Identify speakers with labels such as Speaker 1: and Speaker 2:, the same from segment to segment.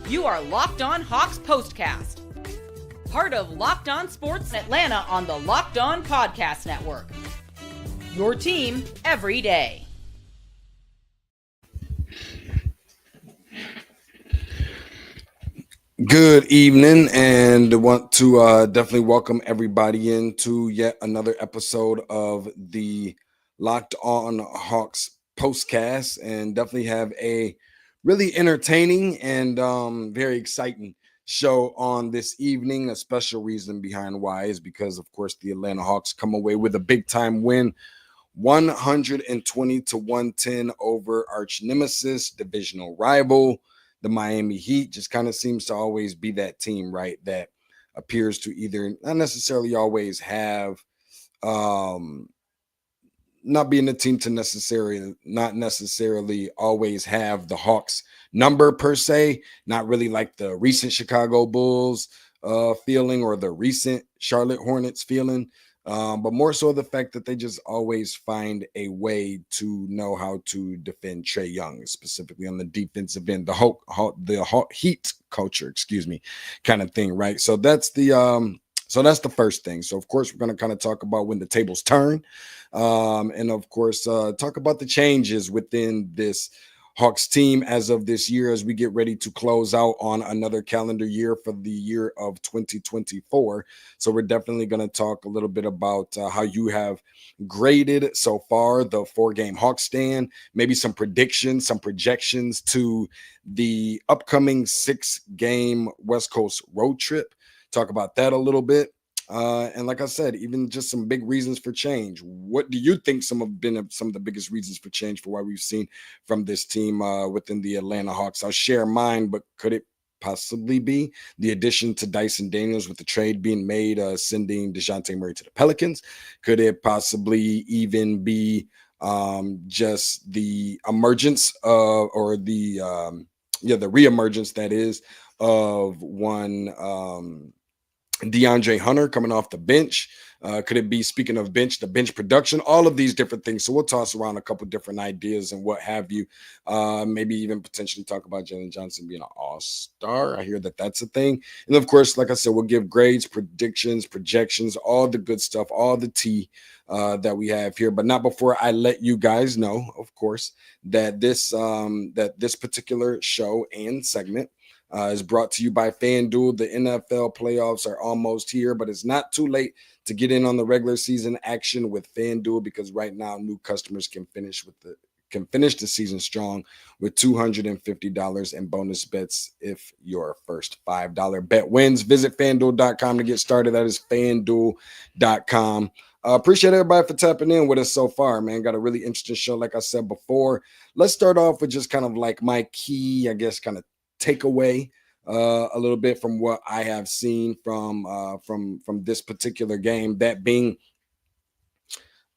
Speaker 1: You are Locked On Hawks Postcast, part of Locked On Sports Atlanta on the Locked On Podcast Network. Your team every day.
Speaker 2: Good evening, and want to definitely welcome everybody into yet another episode of the Locked On Hawks Postcast, and definitely have a really entertaining and very exciting show on this evening. A special reason behind why is because, of course, the Atlanta Hawks come away with a big-time win, 120-110 over arch nemesis, divisional rival, the Miami Heat. Just kind of seems to always be that team, right, that appears to either not necessarily always have not being the team to not necessarily always have the Hawks number per se, not really like the recent Chicago Bulls feeling or the recent Charlotte Hornets feeling, but more so the fact that they just always find a way to know how to defend Trey Young, specifically on the defensive end, the Heat culture, kind of thing, right? So that's the first thing. So, of course, we're going to kind of talk about when the tables turn, and, of course, talk about the changes within this Hawks team as of this year as we get ready to close out on another calendar year for the year of 2024. So we're definitely going to talk a little bit about how you have graded so far the 4-game Hawks stand, maybe some predictions, some projections to the upcoming 6-game West Coast road trip. Talk about that a little bit. And like I said, even just some big reasons for change. What do you think some of the biggest reasons for change for what we've seen from this team within the Atlanta Hawks? I'll share mine, but could it possibly be the addition to Dyson Daniels with the trade being made, sending DeShaun Tate to the Pelicans? Could it possibly even be just the emergence or the reemergence, that is, of one Deandre Hunter coming off the bench? Could it be, speaking of bench, the bench production, all of these different things? So we'll toss around a couple different ideas and what have you. Maybe even potentially talk about Jalen Johnson being an all-star. I hear that that's a thing. And of course, like I said, we'll give grades, predictions, projections, all the good stuff, all the tea that we have here. But not before I let you guys know, of course, that this particular show and segment is brought to you by FanDuel. The NFL playoffs are almost here, but it's not too late to get in on the regular season action with FanDuel, because right now new customers can finish the season strong with $250 in bonus bets if your first $5 bet wins. Visit FanDuel.com to get started. That is FanDuel.com. Appreciate everybody for tapping in with us so far, man. Got a really interesting show, like I said before. Let's start off with just kind of like my key, I guess, kind of takeaway a little bit from what I have seen from this particular game, that being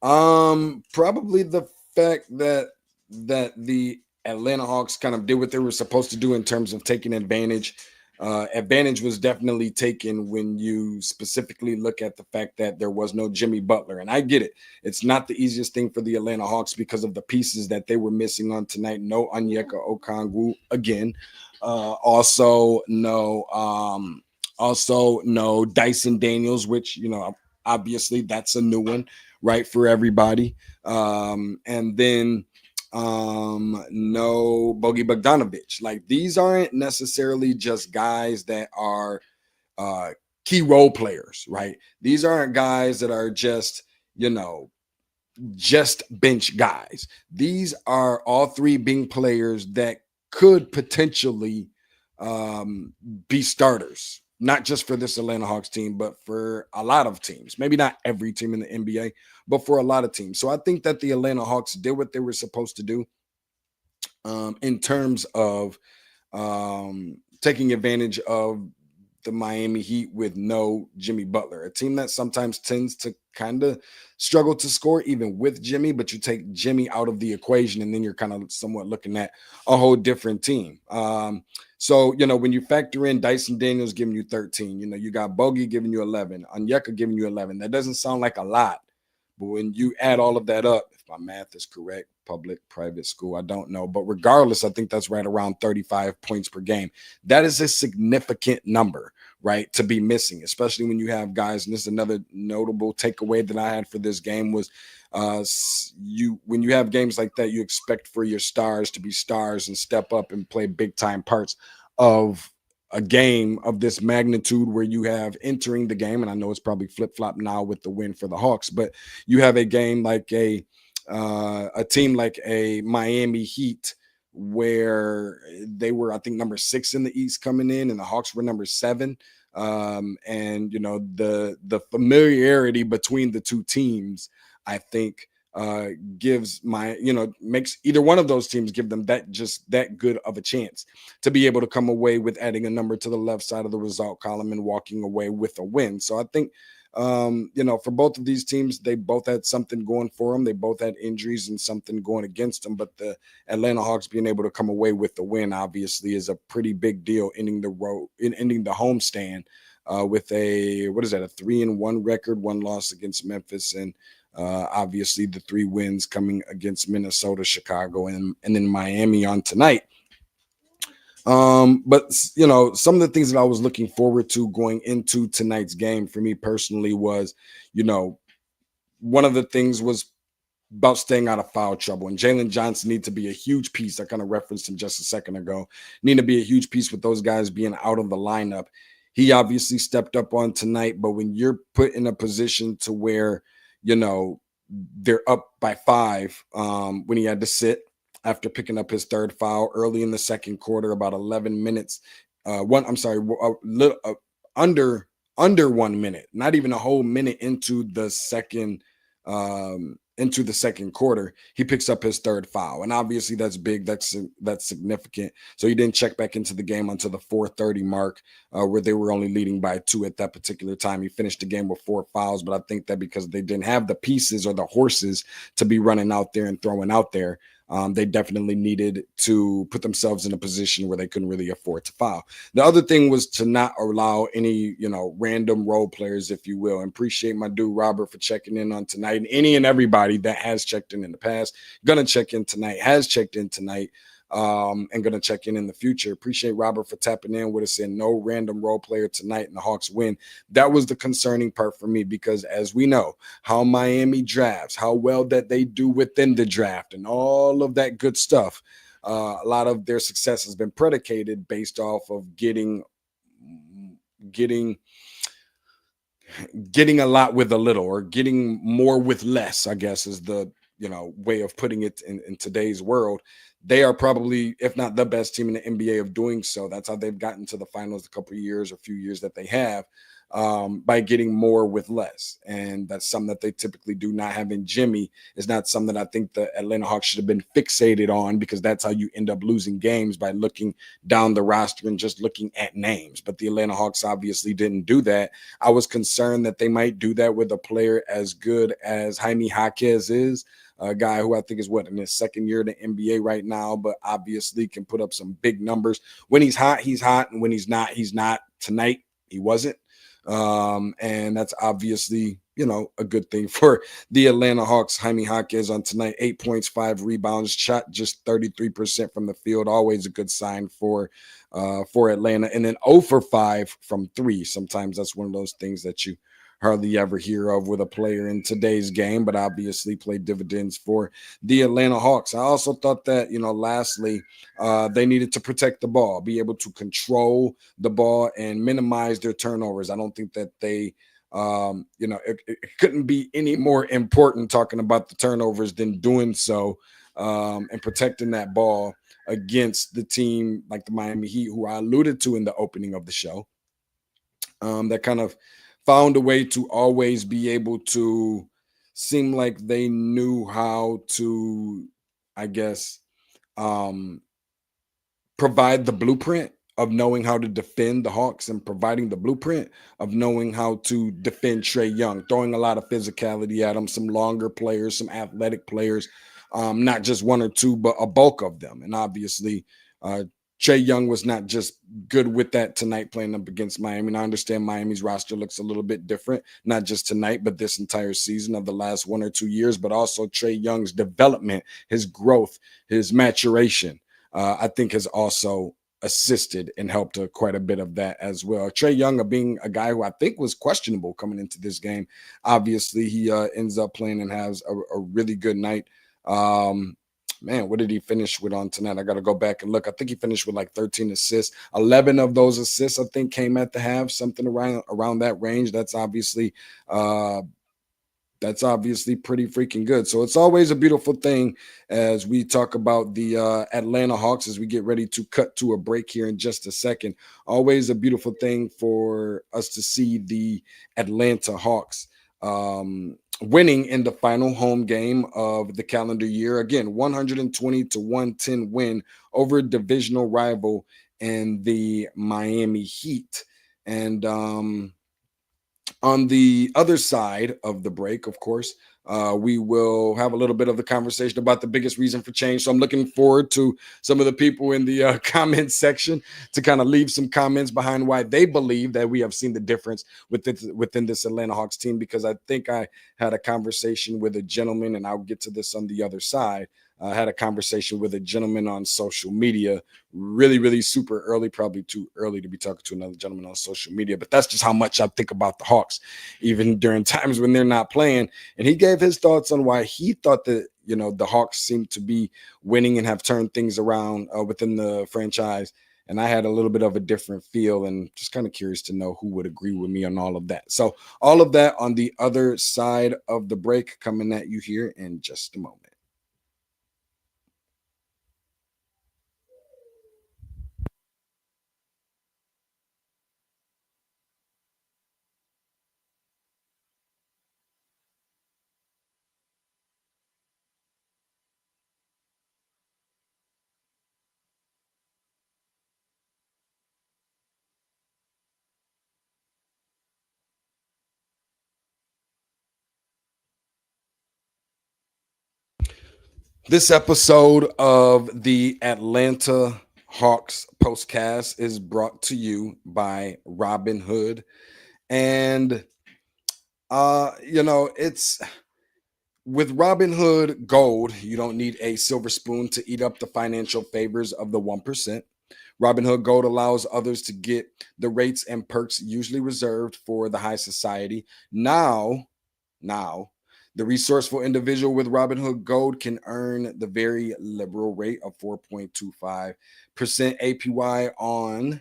Speaker 2: probably the fact that the Atlanta Hawks kind of did what they were supposed to do in terms of taking advantage. Advantage was definitely taken when you specifically look at the fact that there was no Jimmy Butler. And I get it. It's not the easiest thing for the Atlanta Hawks because of the pieces that they were missing on tonight. No Onyeka Okongwu again. Also no Dyson Daniels, which, obviously that's a new one, right, for everybody. And then no Bogey Bogdanovic. Like, these aren't necessarily just guys that are key role players, right? These aren't guys that are just bench guys. These are all three being players that could potentially be starters, not just for this Atlanta Hawks team, but for a lot of teams. Maybe not every team in the NBA, but for a lot of teams. So I think that the Atlanta Hawks did what they were supposed to do in terms of taking advantage of the Miami Heat with no Jimmy Butler, a team that sometimes tends to kind of struggle to score even with Jimmy, but you take Jimmy out of the equation and then you're kind of somewhat looking at a whole different team. So, when you factor in Dyson Daniels giving you 13, you got Bogey giving you 11, Onyeka giving you 11. That doesn't sound like a lot, But when you add all of that up, if my math is correct, public, private school, I don't know. But regardless, I think that's right around 35 points per game. That is a significant number, right, to be missing, especially when you have guys. And this is another notable takeaway that I had for this game was when you have games like that, you expect for your stars to be stars and step up and play big time parts of a game of this magnitude where you have entering the game. And I know it's probably flip-flop now with the win for the Hawks, but you have a game like a team like a Miami Heat where they were, I think, number 6 in the East coming in, and the Hawks were number 7. And the familiarity between the two teams, I think, gives makes either one of those teams give them that good of a chance to be able to come away with adding a number to the left side of the result column and walking away with a win. So I think, for both of these teams, they both had something going for them. They both had injuries and something going against them, but the Atlanta Hawks being able to come away with the win obviously is a pretty big deal, ending the homestand with a 3-1 record, 1 loss against Memphis, and obviously the 3 wins coming against Minnesota, Chicago, and then Miami on tonight. But some of the things that I was looking forward to going into tonight's game for me personally was, one of the things was about staying out of foul trouble. And Jalen Johnson needs to be a huge piece. I kind of referenced him just a second ago. Need to be a huge piece with those guys being out of the lineup. He obviously stepped up on tonight, but when you're put in a position to where, they're up by 5, when he had to sit after picking up his 3rd foul early in the second quarter, about 11 minutes, under 1 minute, not even a whole minute into the second quarter, he picks up his 3rd foul. And obviously that's big. That's significant. So he didn't check back into the game until the 4:30 mark, where they were only leading by 2 at that particular time. He finished the game with 4 fouls, but I think that because they didn't have the pieces or the horses to be running out there and throwing out there, they definitely needed to put themselves in a position where they couldn't really afford to foul. The other thing was to not allow any, random role players, if you will. And appreciate my dude Robert for checking in on tonight, and any and everybody that has checked in the past, gonna check in tonight, has checked in tonight, and gonna check in the future. Appreciate Robert for tapping in with us, and no random role player tonight, and the Hawks win. That was the concerning part for me, because as we know how Miami drafts, how well that they do within the draft, and all of that good stuff, a lot of their success has been predicated based off of getting a lot with a little, or getting more with less, I guess is the way of putting it in today's world. They are probably, if not the best team in the NBA of doing so. That's how they've gotten to the finals a couple of years or few years that they have, by getting more with less. And that's something that they typically do. Not having Jimmy is not something that I think the Atlanta Hawks should have been fixated on, because that's how you end up losing games, by looking down the roster and just looking at names. But the Atlanta Hawks obviously didn't do that. I was concerned that they might do that with a player as good as HAWKS is, a guy who I think is in his 2nd year in the NBA right now, but obviously can put up some big numbers. When he's hot, he's hot. And when he's not, he's not. Tonight, he wasn't. And that's obviously, a good thing for the Atlanta Hawks. HAWKS on tonight, 8 points, 5 rebounds, shot just 33% from the field. Always a good sign for Atlanta. And then 0 for 5 from 3. Sometimes that's one of those things that you hardly ever hear of with a player in today's game, but obviously played dividends for the Atlanta Hawks. I also thought that, lastly, they needed to protect the ball, be able to control the ball and minimize their turnovers. I don't think that they, it couldn't be any more important talking about the turnovers than doing so, and protecting that ball against the team like the Miami Heat, who I alluded to in the opening of the show, that kind of found a way to always be able to seem like they knew how to, I guess, provide the blueprint of knowing how to defend the Hawks, and providing the blueprint of knowing how to defend Trey Young, throwing a lot of physicality at him, some longer players, some athletic players, not just 1 or 2, but a bulk of them. And obviously, Trey Young was not just good with that tonight playing up against Miami. And I understand Miami's roster looks a little bit different, not just tonight, but this entire season of the last 1 or 2 years, but also Trey Young's development, his growth, his maturation, I think has also assisted and helped quite a bit of that as well. Trey Young being a guy who I think was questionable coming into this game. Obviously, he ends up playing and has a really good night. Man, what did he finish with on tonight? I got to go back and look. I think he finished with like 13 assists. 11 of those assists, I think, came at the half, something around that range. That's obviously pretty freaking good. So it's always a beautiful thing as we talk about the Atlanta Hawks as we get ready to cut to a break here in just a second. Always a beautiful thing for us to see the Atlanta Hawks winning in the final home game of the calendar year. Again, 120-110 win over divisional rival and the Miami Heat. And on the other side of the break, of course, we will have a little bit of the conversation about the biggest reason for change. So I'm looking forward to some of the people in the comment section to kind of leave some comments behind why they believe that we have seen the difference within this Atlanta Hawks team, because I think I had a conversation with a gentleman, and I'll get to this on the other side. I had a conversation with a gentleman on social media, really super early, probably too early to be talking to another gentleman on social media, but that's just how much I think about the Hawks, even during times when they're not playing. And he gave his thoughts on why he thought that, the Hawks seem to be winning and have turned things around within the franchise. And I had a little bit of a different feel, and just kind of curious to know who would agree with me on all of that. So all of that on the other side of the break, coming at you here in just a moment. This episode of the Atlanta Hawks postcast is brought to you by Robinhood. And it's with Robinhood Gold, you don't need a silver spoon to eat up the financial favors of the 1%. Robinhood Gold allows others to get the rates and perks usually reserved for the high society. Now, the resourceful individual with Robinhood Gold can earn the very liberal rate of 4.25% APY on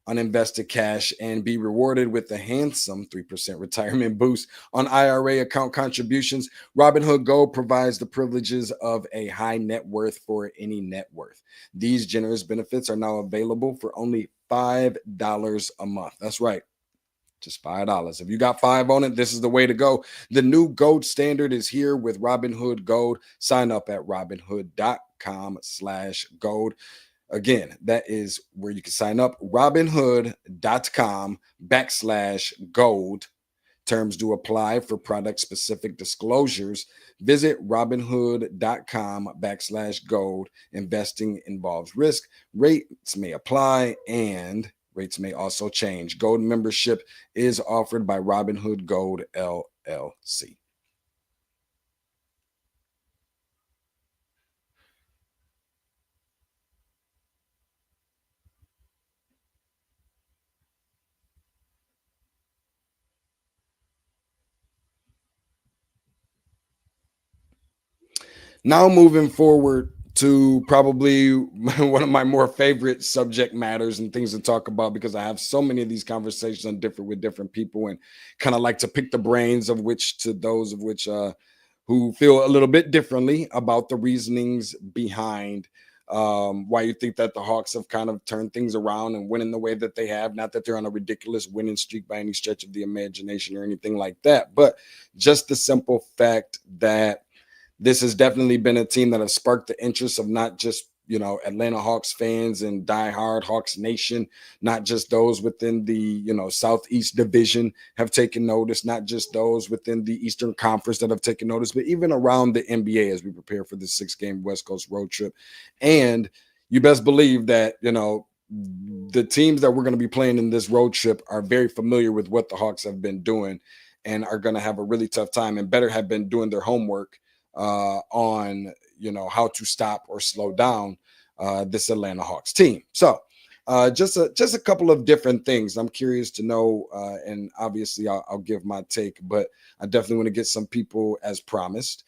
Speaker 2: uninvested cash and be rewarded with a handsome 3% retirement boost on IRA account contributions. Robinhood Gold provides the privileges of a high net worth for any net worth. These generous benefits are now available for only $5 a month. That's right. Just $5. If you got 5 on it, this is the way to go. The new gold standard is here with Robinhood Gold. Sign up at robinhood.com/gold. Again, that is where you can sign up. Robinhood.com/gold. Terms do apply for product specific disclosures. Visit robinhood.com/gold. Investing involves risk. Rates may apply and rates may also change. Gold membership is offered by Robinhood Gold LLC. Now moving forward to probably one of my more favorite subject matters and things to talk about, because I have so many of these conversations with different people, and kind of like to pick the brains of those of which who feel a little bit differently about the reasonings behind why you think that the Hawks have kind of turned things around and winning the way that they have. Not that they're on a ridiculous winning streak by any stretch of the imagination or anything like that, but just the simple fact that this has definitely been a team that has sparked the interest of not just, Atlanta Hawks fans and diehard Hawks Nation, not just those within the, Southeast Division have taken notice, not just those within the Eastern Conference that have taken notice, but even around the NBA as we prepare for the 6-game West Coast road trip. And, you best believe that, the teams that we're going to be playing in this road trip are very familiar with what the Hawks have been doing and are going to have a really tough time and better have been doing their homework on, how to stop or slow down this Atlanta Hawks team. So just a couple of different things I'm curious to know. And obviously I'll give my take, but I definitely want to get some people, as promised,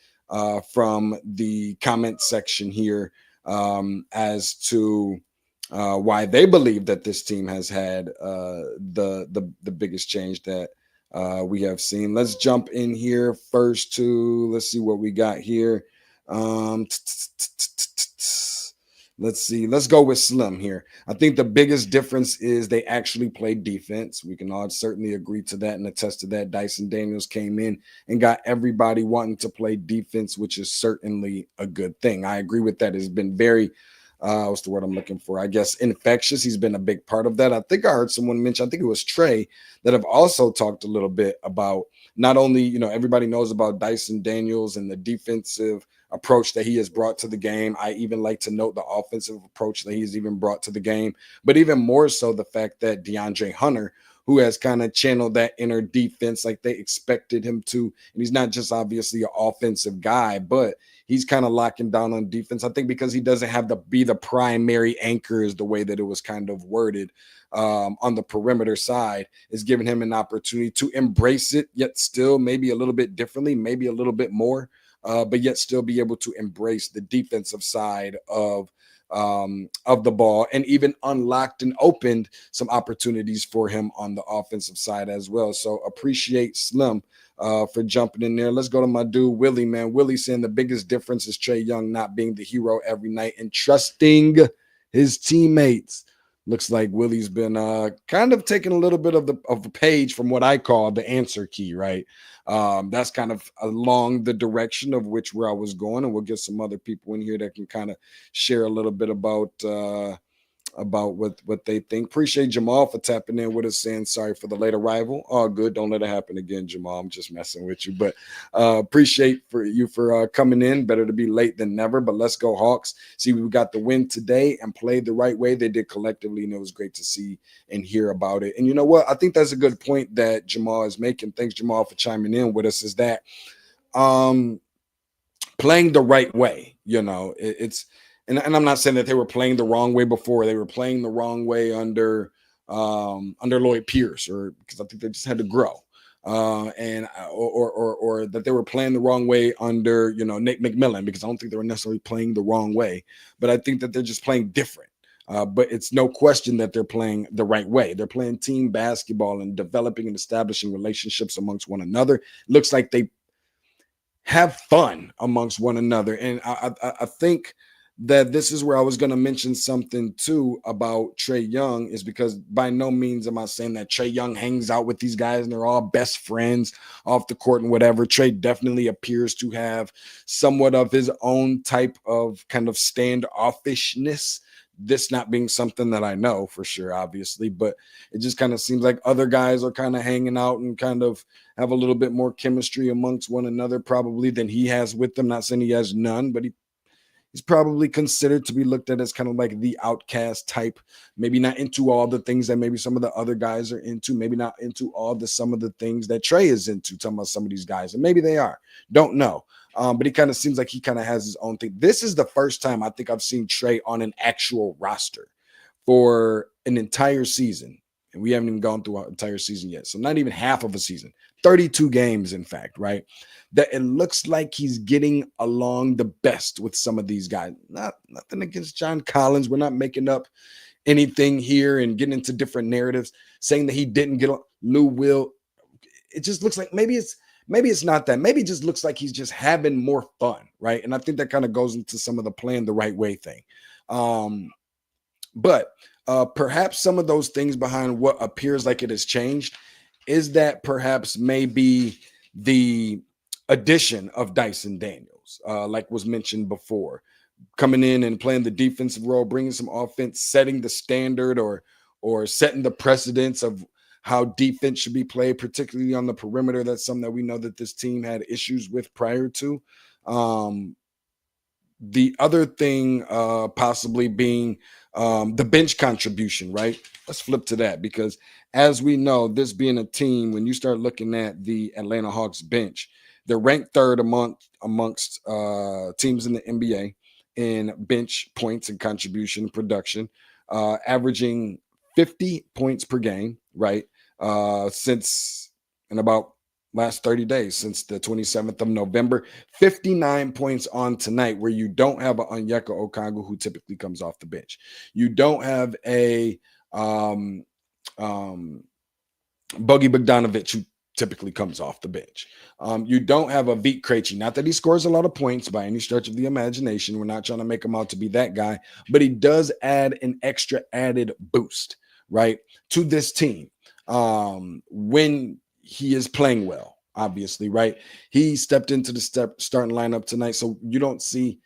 Speaker 2: from the comment section here as to why they believe that this team has had the biggest change that we have seen. Let's jump in here first to, let's see what we got here. Let's see. Let's go with Slim here. I think the biggest difference is they actually play defense. We can all certainly agree to that and attest to that. Dyson Daniels came in and got everybody wanting to play defense, which is certainly a good thing. I agree with that. It's been very, what's the word I'm looking for? I guess infectious. He's been a big part of that. I think I heard someone mention, I think it was Trey, that have also talked a little bit about not only, everybody knows about Dyson Daniels and the defensive approach that he has brought to the game. I even like to note the offensive approach that he's even brought to the game, but even more so the fact that Deandre Hunter, who has kind of channeled that inner defense like they expected him to. And he's not just obviously an offensive guy, but he's kind of locking down on defense. I think because he doesn't have to be the primary anchor, is the way that it was kind of worded on the perimeter side, is giving him an opportunity to embrace it, yet still maybe a little bit differently, maybe a little bit more. But yet still be able to embrace the defensive side of the ball, and even unlocked and opened some opportunities for him on the offensive side as well. So appreciate Slim for jumping in there. Let's go to my dude, Willie, man. Willie saying the biggest difference is Trey Young not being the hero every night and trusting his teammates. Looks like Willie's been kind of taking a little bit of the page from what I call the answer key, right? That's kind of along the direction of where I was going, and we'll get some other people in here that can kind of share a little bit about what they think. Appreciate Jamal for tapping in with us, saying sorry for the late arrival. All good. Don't let it happen again, Jamal. I'm just messing with you, but appreciate you for coming in. Better to be late than never, but let's go Hawks. See, we got the win today and played the right way they did collectively, and it was great to see and hear about it. And you know what? I think that's a good point that Jamal is making. Thanks, Jamal, for chiming in with us, is that playing the right way, it's and I'm not saying that they were playing the wrong way before. They were playing the wrong way under Lloyd Pierce, or because I think they just had to grow, or that they were playing the wrong way under Nate McMillan, because I don't think they were necessarily playing the wrong way, but I think that they're just playing different. But it's no question that they're playing the right way. They're playing team basketball and developing and establishing relationships amongst one another. Looks like they have fun amongst one another, and I think that this is where I was going to mention something too about Trey Young, is because by no means am I saying that Trey Young hangs out with these guys and they're all best friends off the court and whatever. Trey definitely appears to have somewhat of his own type of kind of standoffishness. This not being something that I know for sure, obviously, but it just kind of seems like other guys are kind of hanging out and kind of have a little bit more chemistry amongst one another probably than he has with them. Not saying he has none, but he's probably considered to be looked at as kind of like the outcast type, maybe not into all the things that maybe some of the other guys are into, maybe not into some of the things that Trey is into, talking about some of these guys, and maybe they are, don't know. But he kind of seems like he kind of has his own thing. This is the first time I think I've seen Trey on an actual roster for an entire season. And we haven't even gone through our entire season yet. So not even half of a season, 32 games, in fact, right? That it looks like he's getting along the best with some of these guys. Nothing against John Collins. We're not making up anything here and getting into different narratives, saying that he didn't get Lou Will. It just looks like maybe it's not that. Maybe it just looks like he's just having more fun, right? And I think that kind of goes into some of the playing the right way thing. But perhaps some of those things behind what appears like it has changed is that perhaps maybe the addition of Dyson Daniels, like was mentioned before, coming in and playing the defensive role, bringing some offense, setting the standard or setting the precedence of how defense should be played, particularly on the perimeter. That's something that we know that this team had issues with prior to. the other thing possibly being the bench contribution, right? Let's flip to that, because as we know, this being a team, when you start looking at the Atlanta Hawks bench, they're ranked third amongst teams in the NBA in bench points and contribution production, averaging 50 points per game, right? Since in about last 30 days, since the 27th of November, 59 points on tonight, where you don't have an Onyeka Okongwu, who typically comes off the bench. You don't have a Bogey Bogdanovic, who typically comes off the bench. You don't have a Vit Krejci. Not that he scores a lot of points by any stretch of the imagination. We're not trying to make him out to be that guy, but he does add an extra added boost, right, to this team when he is playing well, obviously, right? He stepped into the starting lineup tonight, so you don't see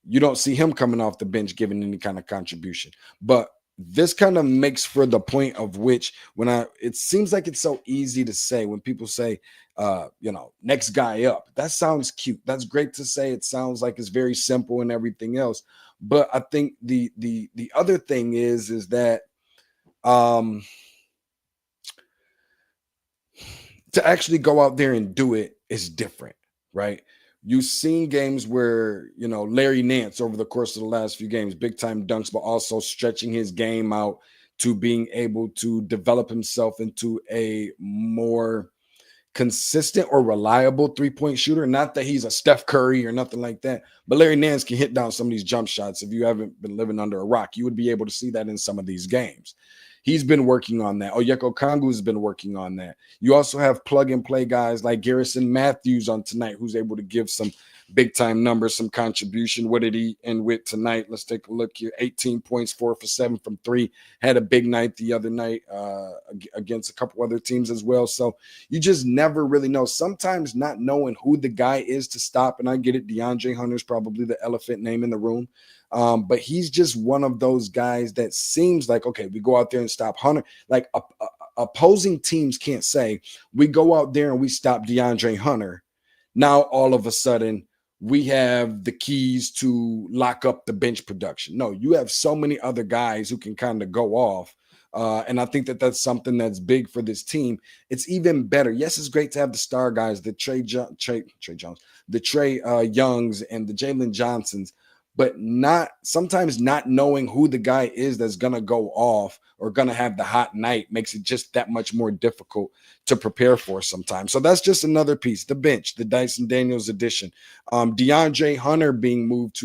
Speaker 2: him coming off the bench giving any kind of contribution. But this kind of makes for the point of which it seems like it's so easy to say when people say, next guy up. That sounds cute. That's great to say. It sounds like it's very simple and everything else. But I think the other thing is that to actually go out there and do it is different, right? You've seen games where, Larry Nance over the course of the last few games, big time dunks, but also stretching his game out to being able to develop himself into a more consistent or reliable three-point shooter. Not that he's a Steph Curry or nothing like that, but Larry Nance can hit down some of these jump shots. If you haven't been living under a rock, you would be able to see that in some of these games. He's been working on that. Onyeka Okongwu has been working on that. You also have plug-and-play guys like Garrison Matthews on tonight, who's able to give some big-time numbers, some contribution. What did he end with tonight? Let's take a look here. 18 points, 4 for 7 from 3. Had a big night the other night against a couple other teams as well. So you just never really know. Sometimes not knowing who the guy is to stop, and I get it, Deandre Hunter is probably the elephant name in the room. But he's just one of those guys that seems like, okay, we go out there and stop Hunter. Like opposing teams can't say, we go out there and we stop DeAndre Hunter. Now, all of a sudden, we have the keys to lock up the bench production. No, you have so many other guys who can kind of go off. And I think that that's something that's big for this team. It's even better. Yes, it's great to have the star guys, the Trey Youngs and the Jalen Johnsons, but sometimes not knowing who the guy is that's going to go off or going to have the hot night makes it just that much more difficult to prepare for sometimes. So that's just another piece. The bench, the Dyson Daniels addition, DeAndre Hunter being moved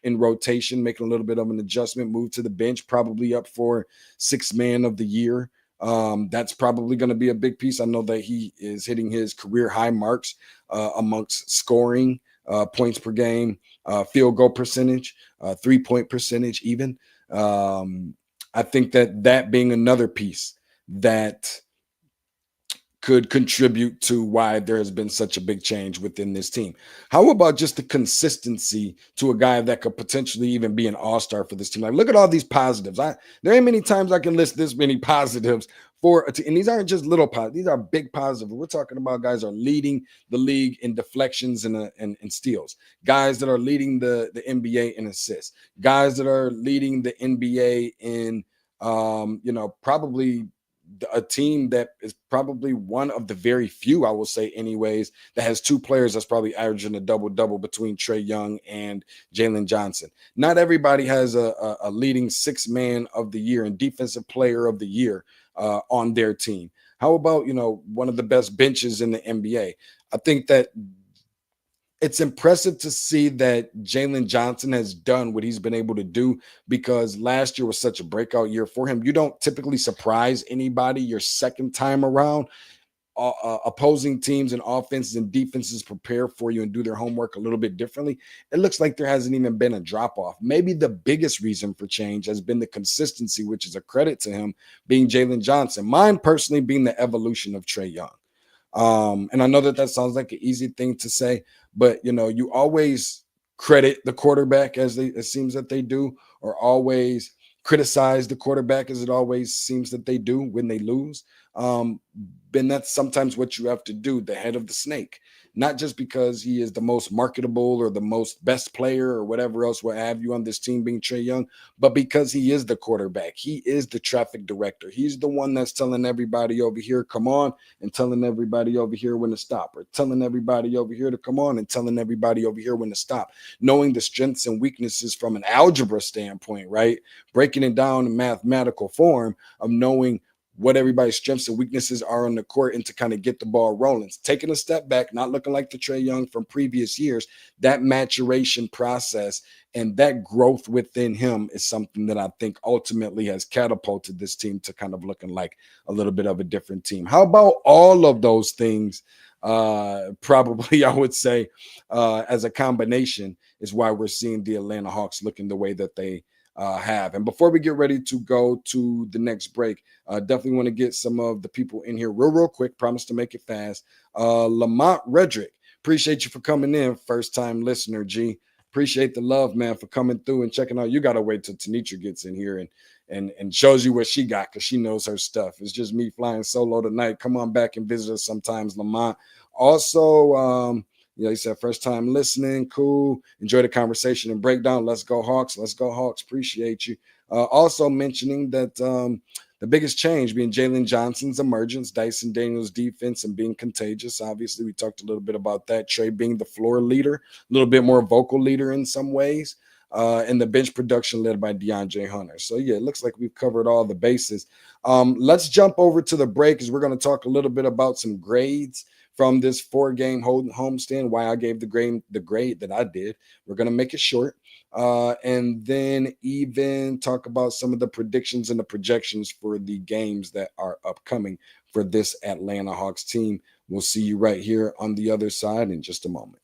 Speaker 2: in rotation, making a little bit of an adjustment, moved to the bench, probably up for sixth man of the year. That's probably going to be a big piece. I know that he is hitting his career high marks amongst scoring, points per game, field goal percentage, 3-point percentage even. I think that being another piece that could contribute to why there has been such a big change within this team. How about just the consistency to a guy that could potentially even be an all-star for this team? Like, look at all these positives. There ain't many times I can list this many positives for a team. And these aren't just little positives. These are big positives. We're talking about guys are leading the league in deflections and steals. Guys that are leading the NBA in assists. Guys that are leading the NBA in, probably a team that is probably one of the very few, I will say anyways, that has two players that's probably averaging a double-double between Trey Young and Jalen Johnson. Not everybody has a leading sixth man of the year and defensive player of the year on their team. How about, one of the best benches in the NBA? I think that it's impressive to see that Jalen Johnson has done what he's been able to do, because last year was such a breakout year for him. You don't typically surprise anybody your second time around. Opposing teams and offenses and defenses prepare for you and do their homework a little bit differently. It looks like there hasn't even been a drop-off. Maybe the biggest reason for change has been the consistency, which is a credit to him, being Jalen Johnson. Mine personally being the evolution of Trey Young. And I know that sounds like an easy thing to say, but you always credit the quarterback as it seems that they do, or always criticize the quarterback as it always seems that they do when they lose. then that's sometimes what you have to do, the head of the snake. Not just because he is the most marketable or the most best player or whatever else will have you on this team being Trey Young, but because he is the quarterback. He is the traffic director. He's the one that's telling everybody over here, come on, and telling everybody over here when to stop, or telling everybody over here to come on and telling everybody over here when to stop. Knowing the strengths and weaknesses from an algebra standpoint, right? Breaking it down in mathematical form of knowing what everybody's strengths and weaknesses are on the court and to kind of get the ball rolling. Taking a step back, not looking like the Trey Young from previous years, that maturation process and that growth within him is something that I think ultimately has catapulted this team to kind of looking like a little bit of a different team. How about all of those things? Probably, I would say, as a combination is why we're seeing the Atlanta Hawks looking the way that they have. And before we get ready to go to the next break, definitely want to get some of the people in here real quick. Promise to make it fast. Lamont Redrick, appreciate you for coming in. First time listener, G. Appreciate the love, man, for coming through and checking out. You got to wait till Tanitra gets in here and shows you what she got because she knows her stuff. It's just me flying solo tonight. Come on back and visit us sometimes, Lamont. Also, he said first time listening. Cool. Enjoy the conversation and breakdown. Let's go Hawks. Let's go Hawks. Appreciate you. Also mentioning that the biggest change being Jalen Johnson's emergence, Dyson Daniels' defense, and being contagious. Obviously, we talked a little bit about that. Trey being the floor leader, a little bit more vocal leader in some ways. And the bench production led by Deandre Hunter. So, yeah, it looks like we've covered all the bases. Let's jump over to the break as we're going to talk a little bit about some grades from this 4-game homestand, why I gave the grade that I did. We're going to make it short. And then even talk about some of the predictions and the projections for the games that are upcoming for this Atlanta Hawks team. We'll see you right here on the other side in just a moment.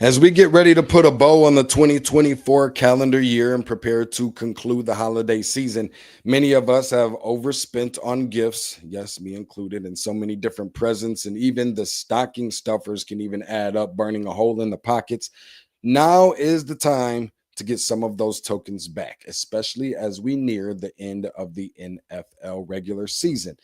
Speaker 2: As we get ready to put a bow on the 2024 calendar year and prepare to conclude the holiday season, many of us have overspent on gifts, yes, me included, and so many different presents, and even the stocking stuffers can even add up, burning a hole in the pockets. Now is the time to get some of those tokens back, especially as we near the end of the NFL regular season.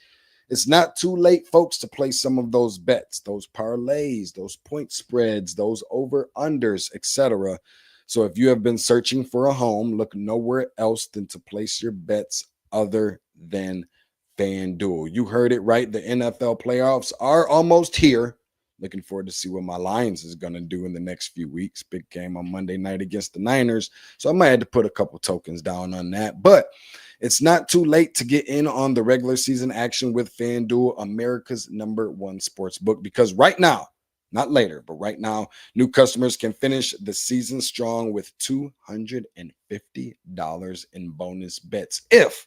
Speaker 2: It's not too late, folks, to place some of those bets, those parlays, those point spreads, those over-unders, etc. So if you have been searching for a home, look nowhere else than to place your bets other than FanDuel. You heard it right. The NFL playoffs are almost here. Looking forward to see what my Lions is going to do in the next few weeks. Big game on Monday night against the Niners. So I might have to put a couple tokens down on that. But it's not too late to get in on the regular season action with FanDuel, America's #1 sports book, because right now, not later, but right now, new customers can finish the season strong with $250 in bonus bets if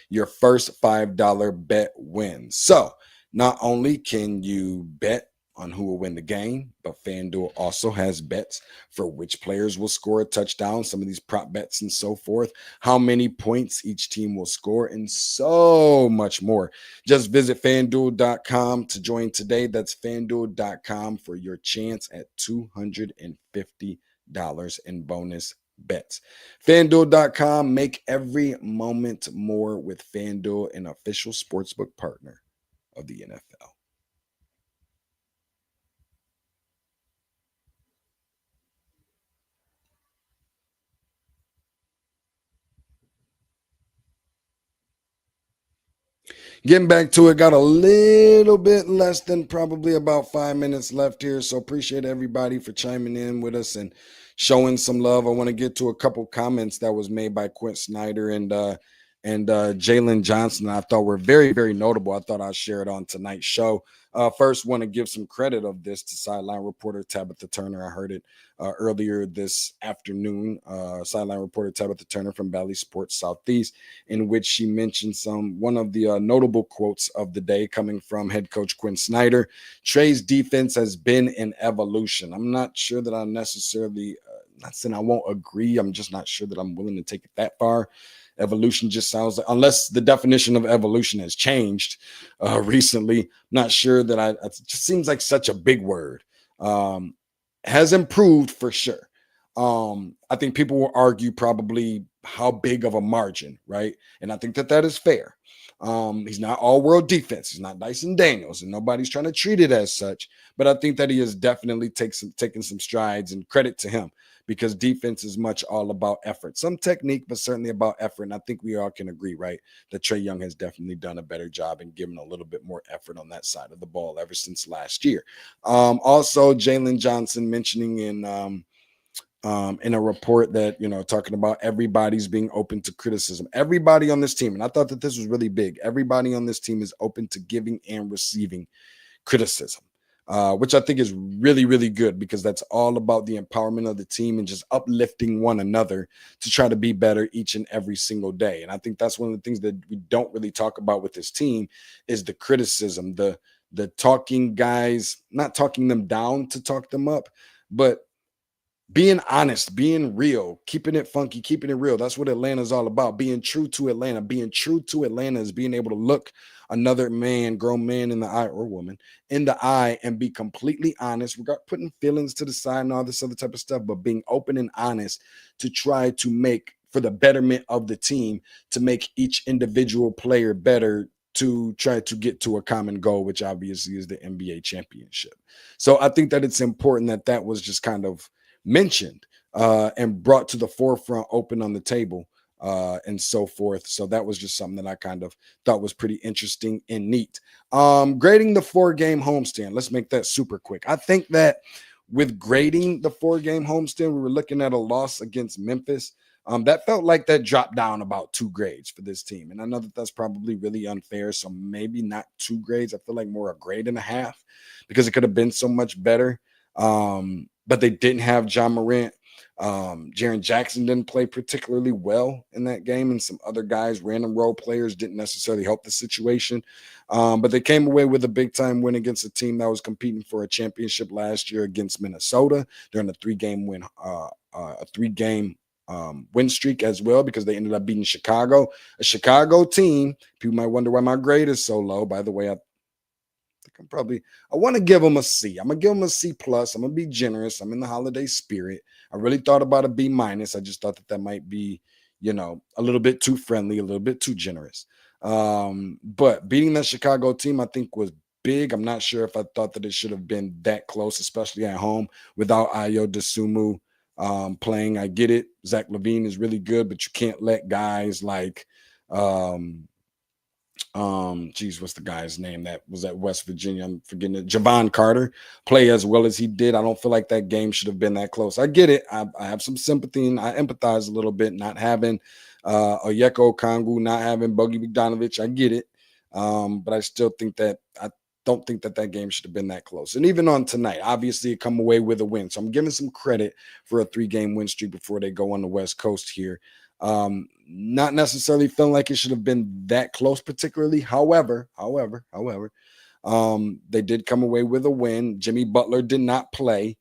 Speaker 2: your first $5 bet wins. So not only can you bet on who will win the game, but FanDuel also has bets for which players will score a touchdown, some of these prop bets and so forth, how many points each team will score, and so much more. Just visit FanDuel.com to join today. That's FanDuel.com for your chance at $250 in bonus bets. FanDuel.com, make every moment more with FanDuel, an official sportsbook partner of the NFL. Getting back to it, got a little bit less than probably about 5 minutes left here. So appreciate everybody for chiming in with us and showing some love. I want to get to a couple comments that was made by Quin Snyder. And and Jalen Johnson, I thought were very, very notable. I thought I'd share it on tonight's show. First, want to give some credit of this to sideline reporter Tabitha Turner. I heard it earlier this afternoon. Sideline reporter Tabitha Turner from Bally Sports Southeast, in which she mentioned one of the notable quotes of the day coming from head coach Quin Snyder. Trey's defense has been in evolution. I'm not sure that I necessarily, not saying I won't agree. I'm just not sure that I'm willing to take it that far. Evolution just sounds like, unless the definition of evolution has changed recently, I'm not sure that it just seems like such a big word. Has improved for sure. I think people will argue probably how big of a margin, right? And I think that is fair. He's not all world defense. He's not Dyson Daniels, and nobody's trying to treat it as such. But I think that he has definitely taken some strides, and credit to him, because defense is much all about effort. Some technique, but certainly about effort. And I think we all can agree, right, that Trey Young has definitely done a better job and given a little bit more effort on that side of the ball ever since last year. Also, Jalen Johnson mentioning in a report that, talking about everybody's being open to criticism. Everybody on this team, and I thought that this was really big, everybody on this team is open to giving and receiving criticism. Which I think is really, really good, because that's all about the empowerment of the team and just uplifting one another to try to be better each and every single day. And I think that's one of the things that we don't really talk about with this team is the criticism, the talking guys, not talking them down to talk them up, but being honest, being real, keeping it funky, keeping it real. That's what Atlanta's all about. Being true to Atlanta. Being true to Atlanta is being able to look another man, grown man in the eye, or woman in the eye, and be completely honest. We got putting feelings to the side and all this other type of stuff, but being open and honest to try to make, for the betterment of the team, to make each individual player better, to try to get to a common goal, which obviously is the NBA championship. So I think that it's important that was just kind of mentioned and brought to the forefront, open on the table, and so forth. So that was just something that I kind of thought was pretty interesting and neat. Grading the 4-game homestand. Let's make that super quick. I think that with grading the 4-game homestand, we were looking at a loss against Memphis. That felt like that dropped down about 2 grades for this team. And I know that that's probably really unfair. So maybe not 2 grades. I feel like more a grade and a half, because it could have been so much better. But they didn't have John Morant. Jaren Jackson didn't play particularly well in that game, and some other guys, random role players, didn't necessarily help the situation. But they came away with a big-time win against a team that was competing for a championship last year against Minnesota during a 3-game win, win streak as well, because they ended up beating Chicago, a Chicago team. People might wonder why my grade is so low. By the way, I want to give them a C. I'm going to give them a C+. I'm going to be generous. I'm in the holiday spirit. I really thought about a B-. I just thought that might be, a little bit too friendly, a little bit too generous. But beating that Chicago team, I think, was big. I'm not sure if I thought that it should have been that close, especially at home without Ayo Dosunmu playing. I get it. Zach LaVine is really good, but you can't let guys like what's the guy's name that was at West Virginia? I'm forgetting it. Javon Carter play as well as he did. I don't feel like that game should have been that close. I get it. I have some sympathy and I empathize a little bit, not having Onyeka Okongwu, not having Bogey Bogdanovic. I get it. But I still think that I don't think that game should have been that close. And even on tonight, obviously it come away with a win. So I'm giving some credit for a 3-game win streak before they go on the West Coast here. Not necessarily feeling like it should have been that close, particularly. However, they did come away with a win. Jimmy Butler did not play.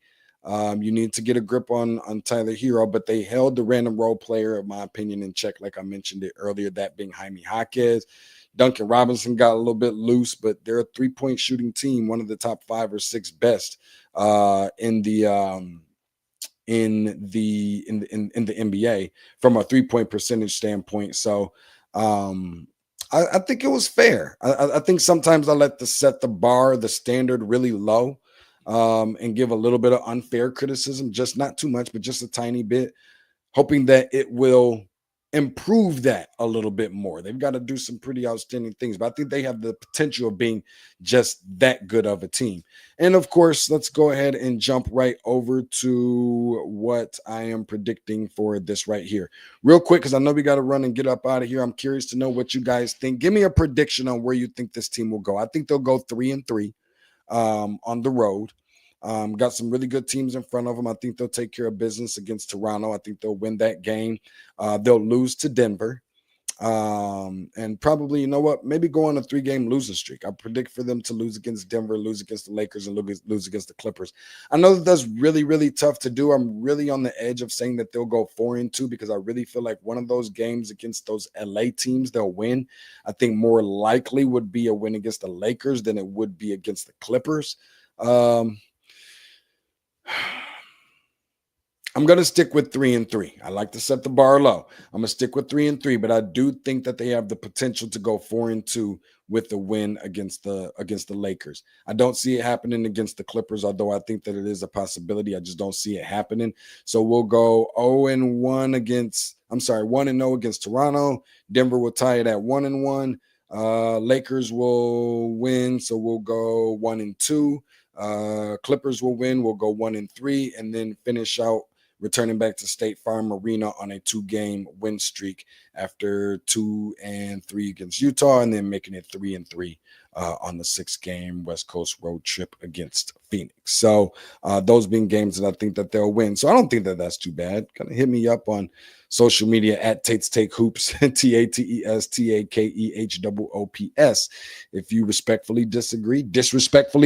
Speaker 2: You need to get a grip on Tyler Hero, but they held the random role player, in my opinion, in check, like I mentioned it earlier, that being Jaime Jaquez. Duncan Robinson got a little bit loose, but they're a 3-point shooting team, one of the top 5 or 6 best in the NBA from a 3-point percentage standpoint. So I think it was fair. I think sometimes I let set the bar, the standard really low, and give a little bit of unfair criticism, just not too much, but just a tiny bit, hoping that it will improve that a little bit more. They've got to do some pretty outstanding things, but I think they have the potential of being just that good of a team. And of course, let's go ahead and jump right over to what I am predicting for this right here. Real quick, because I know we got to run and get up out of here. I'm curious to know what you guys think. Give me a prediction on where you think this team will go. I think they'll go 3-3 on the road. Got some really good teams in front of them. I think they'll take care of business against Toronto. I think they'll win that game. They'll lose to Denver. And probably, you know what, maybe go on a 3-game losing streak. I predict for them to lose against Denver, lose against the Lakers, and lose against the Clippers. I know that's really, really tough to do. I'm really on the edge of saying that they'll go 4-2 because I really feel like one of those games against those LA teams they'll win. I think more likely would be a win against the Lakers than it would be against the Clippers. I'm going to stick with 3-3. I like to set the bar low. I'm going to stick with 3-3, but I do think that they have the potential to go 4-2 with the win against the Lakers. I don't see it happening against the Clippers, although I think that it is a possibility. I just don't see it happening. So we'll go 1-0 against Toronto. Denver will tie it at 1-1. Lakers will win, so we'll go 1-2. Clippers will win. We'll go 1-3, and then finish out returning back to State Farm Arena on a 2-game win streak after 2-3 against Utah, and then making it 3-3 on the 6-game West Coast road trip against Phoenix. So those being games that I think that they'll win. So I don't think that that's too bad. Kind of hit me up on social media at Tate's Take Hoops, TATESTAKEHOOPS. If you disrespectfully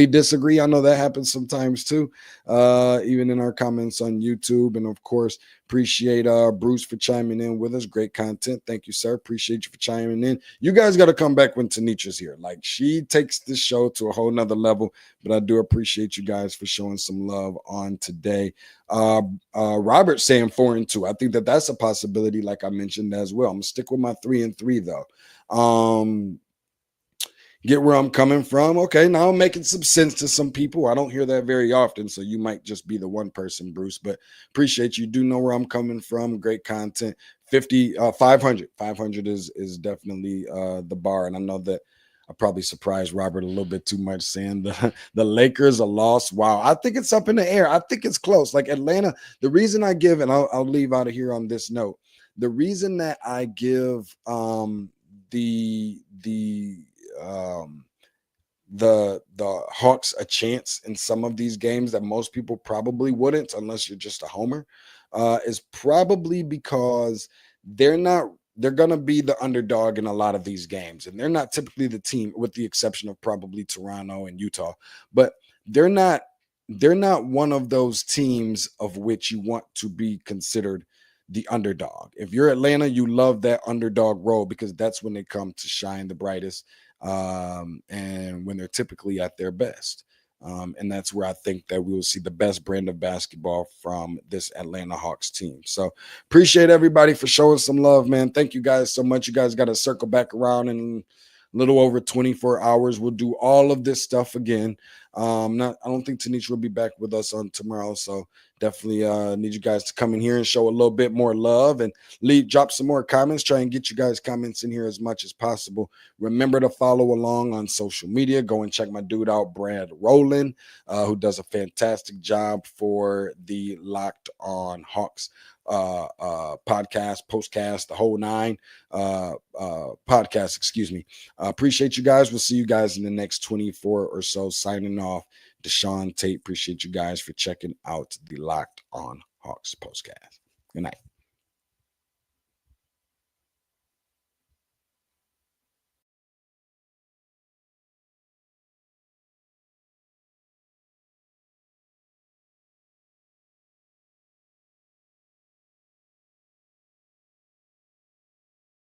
Speaker 2: disagree. I know that happens sometimes too, even in our comments on YouTube. And of course, appreciate Bruce for chiming in with us. Great content. Thank you, sir. Appreciate you for chiming in. You guys got to come back when Tanitra's here. Like, she takes this show to a whole nother level, but I do appreciate you guys for showing some love on today. Robert saying 4-2. I think that that's a possibility, like I mentioned as well. I'm gonna stick with my 3-3 though. Get where I'm coming from. Okay, now I'm making some sense to some people. I don't hear that very often, so you might just be the one person, Bruce, but appreciate you. Do know where I'm coming from. Great content. 500 is definitely the bar, and I know that I probably surprised Robert a little bit too much saying the Lakers are lost. Wow. I think it's up in the air. I think it's close. Like Atlanta, the reason I give, and I'll leave out of here on this note, the reason that I give the Hawks a chance in some of these games that most people probably wouldn't, unless you're just a homer, is probably because they're going to be the underdog in a lot of these games. And they're not typically the team, with the exception of probably Toronto and Utah, but they're not one of those teams of which you want to be considered the underdog. If you're Atlanta, you love that underdog role because that's when they come to shine the brightest, and when they're typically at their best. And that's where I think that we will see the best brand of basketball from this Atlanta Hawks team. So appreciate everybody for showing some love, man. Thank you guys so much. You guys got to circle back around in a little over 24 hours. We'll do all of this stuff again. I don't think Tanisha will be back with us on tomorrow. So definitely need you guys to come in here and show a little bit more love and drop some more comments. Try and get you guys comments in here as much as possible. Remember to follow along on social media. Go and check my dude out, Brad Rowland, who does a fantastic job for the Locked On Hawks podcast, postcast, the whole 9 podcast, excuse me. Appreciate you guys. We'll see you guys in the next 24 or so. Signing off, DeShaun Tate. Appreciate you guys for checking out the Locked On Hawks postcast. Good night.